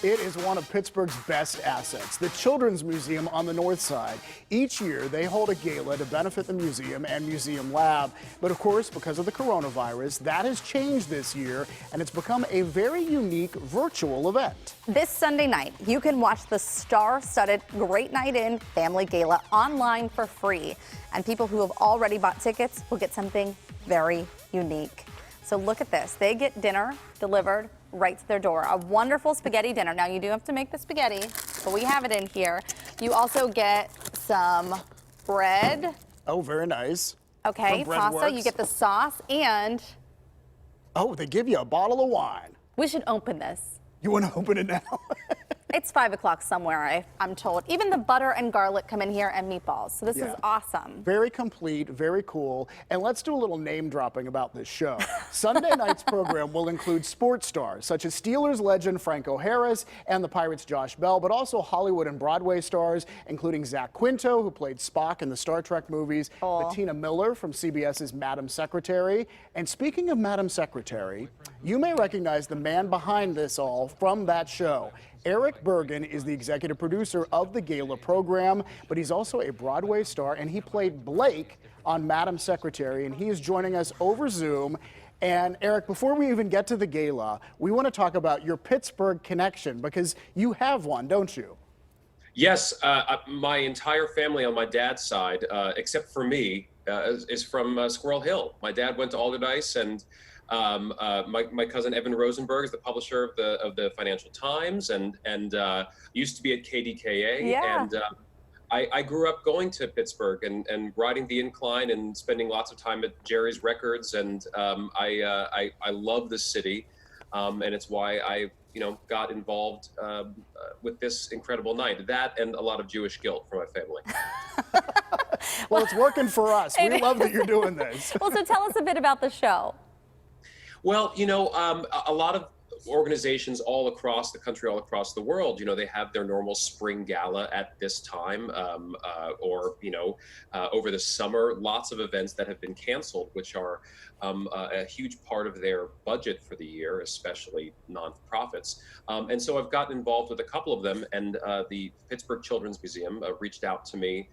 It is one of Pittsburgh's best assets, the Children's Museum on the North Side. Each year, they hold a gala to benefit the museum and museum lab. But of course, because of the coronavirus, that has changed this year, and it's become a very unique virtual event. This Sunday night, you can watch the star-studded Great Night In Family Gala online for free. And people who have already bought tickets will get something very unique. So look at this. They get dinner delivered right to their door. A wonderful spaghetti dinner. Now, you do have to make the spaghetti, but we have it in here. You also get some bread. Oh, very nice. Okay, pasta. You get the sauce and... Oh, they give you a bottle of wine. We should open this. You want to open it now? It's 5 o'clock somewhere, I'm told. Even the butter and garlic come in here and meatballs. So this is awesome. Very complete, very cool. And let's do a little name dropping about this show. Sunday night's program will include sports stars such as Steelers legend Franco Harris and the Pirates' Josh Bell, but also Hollywood and Broadway stars, including Zach Quinto, who played Spock in the Star Trek movies, Bettina Miller from CBS's Madam Secretary. And speaking of Madam Secretary, you may recognize the man behind this all from that show. Erich Bergen is the executive producer of the Gala program, but he's also a Broadway star, and he played Blake on Madam Secretary, and he is joining us over Zoom. And Erich, before we even get to the Gala, we want to talk about your Pittsburgh connection, because you have one, don't you? Yes, my entire family on my dad's side, except for me, is from Squirrel Hill. My dad went to Alderdice, and my cousin Evan Rosenberg is the publisher of the Financial Times, and used to be at KDKA. Yeah. And I grew up going to Pittsburgh and riding the incline and spending lots of time at Jerry's Records, and I love the city, and it's why I got involved with this incredible night. That and a lot of Jewish guilt from my family. Well, it's working for us. We love that you're doing this. Well, so tell us a bit about the show. Well, a lot of organizations all across the country, all across the world, they have their normal spring gala at this time, or over the summer. Lots of events that have been canceled, which are a huge part of their budget for the year, especially nonprofits. And so I've gotten involved with a couple of them, and the Pittsburgh Children's Museum reached out to me,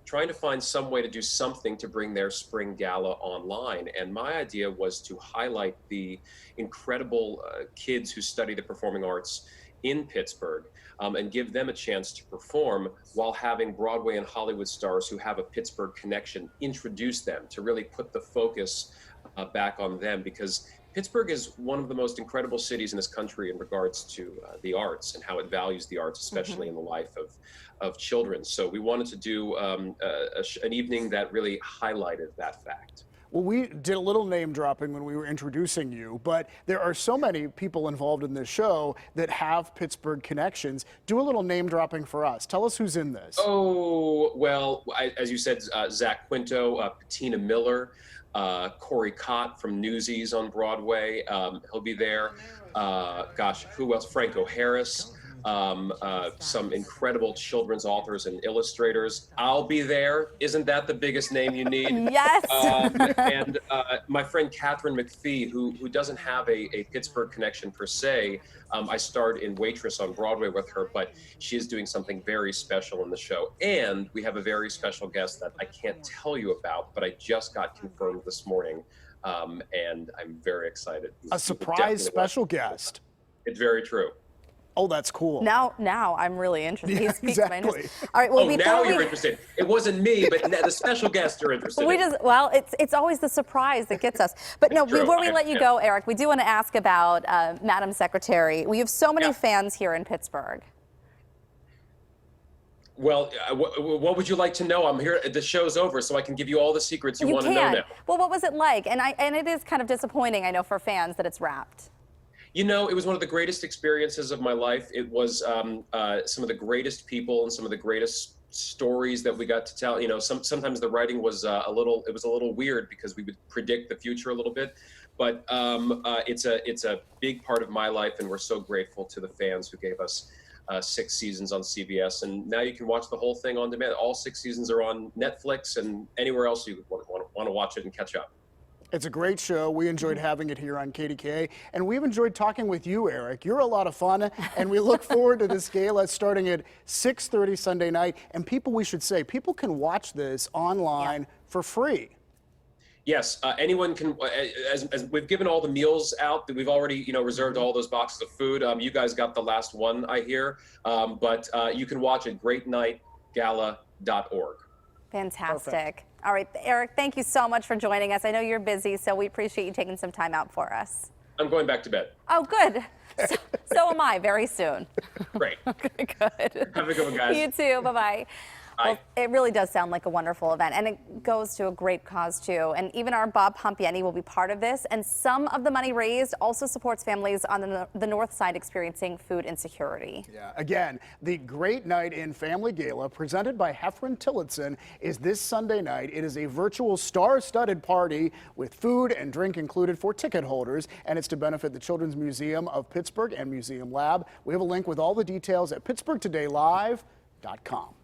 trying to find some way to do something to bring their spring gala online. And my idea was to highlight the incredible kids who study the performing arts in Pittsburgh, and give them a chance to perform while having Broadway and Hollywood stars who have a Pittsburgh connection introduce them, to really put the focus back on them, because Pittsburgh is one of the most incredible cities in this country in regards to the arts and how it values the arts, especially in the life of children. So we wanted to do an evening that really highlighted that fact. Well, we did a little name dropping when we were introducing you, but there are so many people involved in this show that have Pittsburgh connections. Do a little name dropping for us. Tell us who's in this. Oh, well, as you said, Zach Quinto, Bettina Miller, Corey Cott from Newsies on Broadway. He'll be there. Gosh, who else? Franco Harris. Some incredible children's authors and illustrators. I'll be there. Isn't that the biggest name you need? Yes. And my friend Catherine McPhee, who doesn't have a Pittsburgh connection per se. I starred in Waitress on Broadway with her, but she is doing something very special in the show. And we have a very special guest that I can't tell you about, but I just got confirmed this morning, and I'm very excited. A surprise special guest. It's very true. Oh, that's cool. Now I'm really interested. Yeah, exactly. All right. Well, now you're interested. It wasn't me, but the special guests are interested. It's always the surprise that gets us. But no, before we let you go, Erich, we do want to ask about Madam Secretary. We have so many fans here in Pittsburgh. Well, what would you like to know? I'm here. The show's over, so I can give you all the secrets you want to know now. Well, what was it like? And it is kind of disappointing, I know, for fans that it's wrapped. It was one of the greatest experiences of my life. It was some of the greatest people and some of the greatest stories that we got to tell. Sometimes the writing was a little weird because we would predict the future a little bit, but it's a big part of my life, and we're so grateful to the fans who gave us 6 seasons on CBS, and now you can watch the whole thing on demand. All 6 seasons are on Netflix and anywhere else you want to watch it and catch up. It's a great show. We enjoyed having it here on KDKA, and we've enjoyed talking with you, Eric. You're a lot of fun, and we look forward to this gala starting at 6:30 Sunday night. And we should say, people can watch this online for free. Yes, anyone can. As we've given all the meals out, that we've already, reserved all those boxes of food. You guys got the last one, I hear. But you can watch at greatnightgala.org. Fantastic. Perfect. All right, Eric, thank you so much for joining us. I know you're busy, so we appreciate you taking some time out for us. I'm going back to bed. Oh, good. So am I very soon. Great. Good. Have a good one, guys. You too. Bye-bye. Well, it really does sound like a wonderful event, and it goes to a great cause, too. And even our Bob Pompiani will be part of this, and some of the money raised also supports families on the north side experiencing food insecurity. Yeah. Again, the Great Night in Family Gala, presented by Heffron Tillotson, is this Sunday night. It is a virtual star-studded party with food and drink included for ticket holders, and it's to benefit the Children's Museum of Pittsburgh and Museum Lab. We have a link with all the details at pittsburghtodaylive.com.